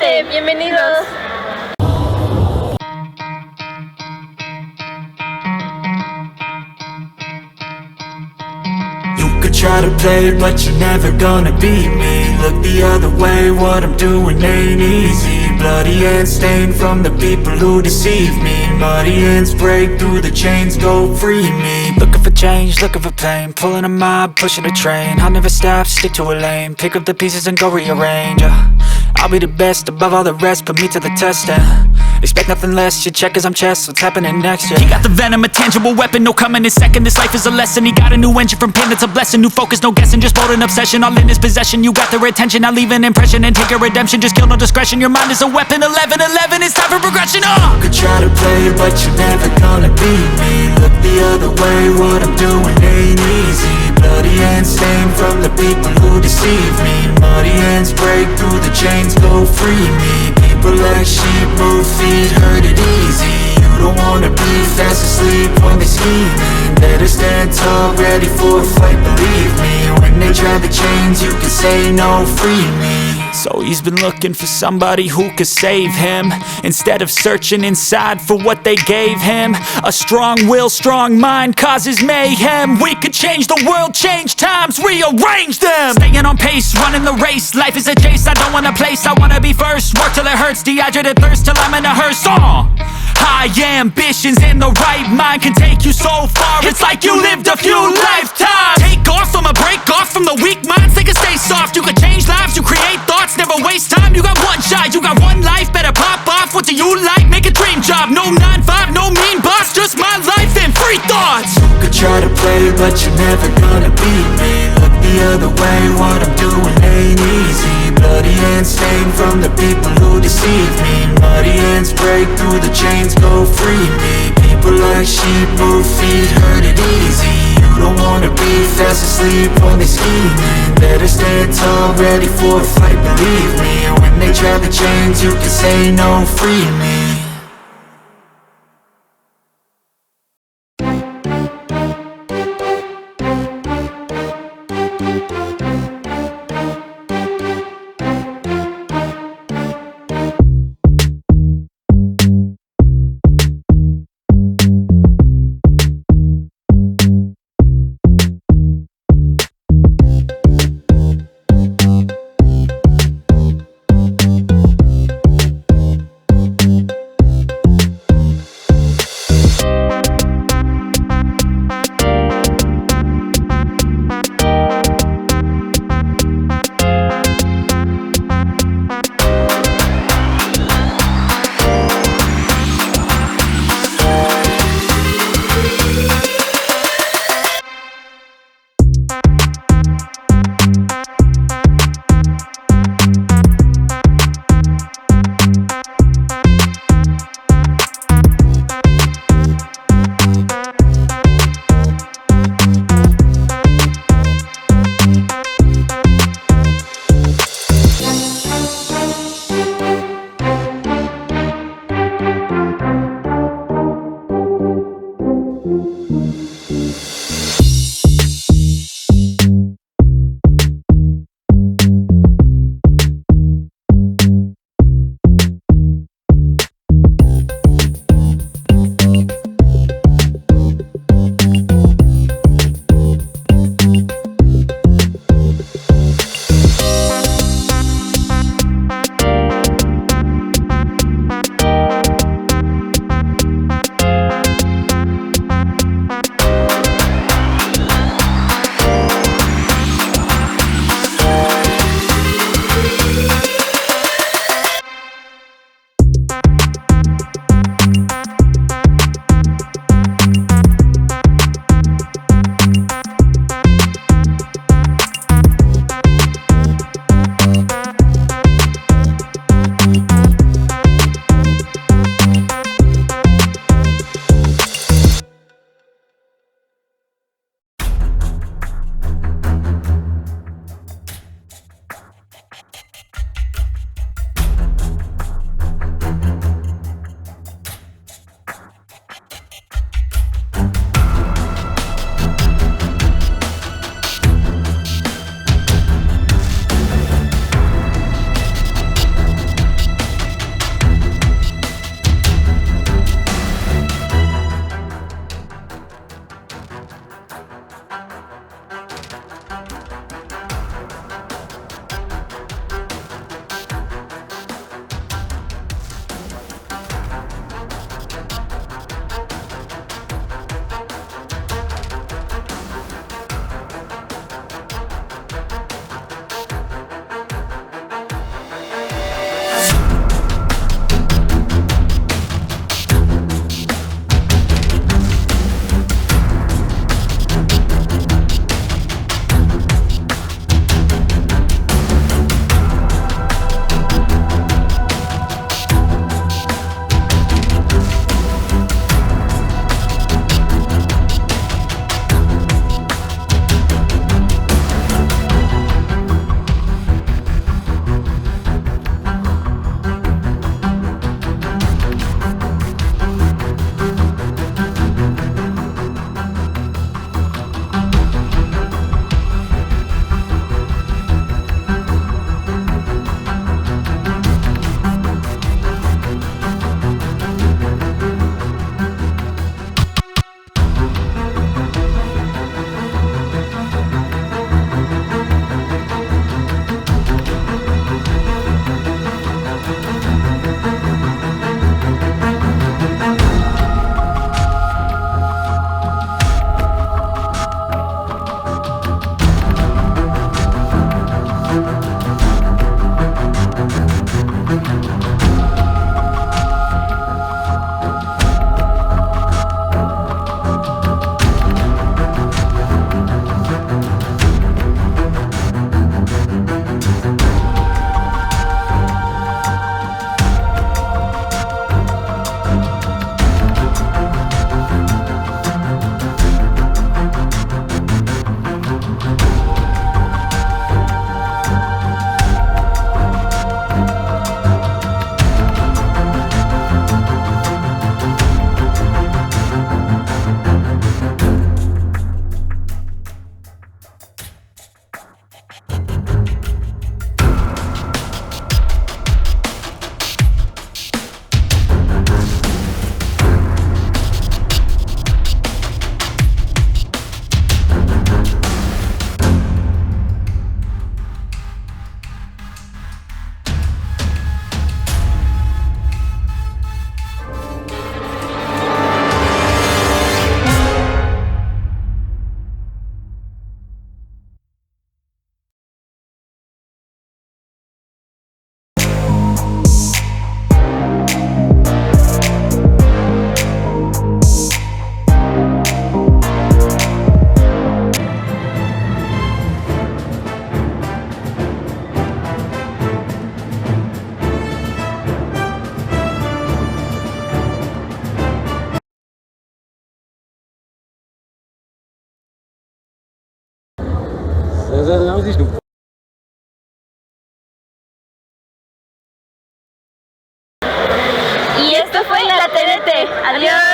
Suscríbete, bienvenidos. You could try to play it, but you're never gonna beat me. Look the other way, what I'm doing ain't easy. Bloody hands stained from the people who deceive me. Muddy hands break through the chains, go free me. Looking for change, looking for pain, pulling a mob, pushing a train. I'll never stop, stick to a lane, pick up the pieces and go rearrange. I'll be the best above all the rest, put me to the test and expect nothing less, you check as I'm chess, what's happening next, yeah. He got the venom, a tangible weapon, no coming in second. This life is a lesson, he got a new engine from pain, that's a blessing. New focus, no guessing, just bold and obsession, all in his possession. You got their attention, I'll leave an impression and take your redemption. Just kill, no discretion, your mind is a weapon. 11-11, it's time for progression, You could try to play it, but you're never gonna beat me. Look the other way, what I'm doing ain't easy. Bloody hands stained from the people who deceive me. Muddy hands break through the chains, go free me. People like sheep move feet, hurt it easy. You don't wanna be fast asleep when they scheming. Better stand tall, ready for a fight, believe me. When they try the chains, you can say no, free me. So he's been looking for somebody who could save him, instead of searching inside for what they gave him. A strong will, strong mind causes mayhem. We could change the world, change times, rearrange them. Staying on pace, running the race. Life is a chase, I don't want a place, I wanna be first. Work till it hurts, dehydrated thirst till I'm in a hearse. High ambitions in the right mind can take you so far. It's like you lived a few lifetimes. Take off, I'ma break off from the weak minds. They can stay soft, you can change lives, you create thoughts, never waste time. You got one shot, you got one life, better pop off. What do you like? Make a dream job. No 9-5, no mean boss, just my life and free thoughts. You could try to play, but you're never gonna beat me. Look the other way, what I'm doing ain't easy. Bloody hands stained from the people who deceive me. Muddy hands break through the chains, go free me. People like sheep move feet, hurt it easy. You don't wanna be fast asleep when they scheming. Better stand tall, ready for a fight, believe me. When they try the chains, you can say no, free me. Y esto fue la TNT. Adiós.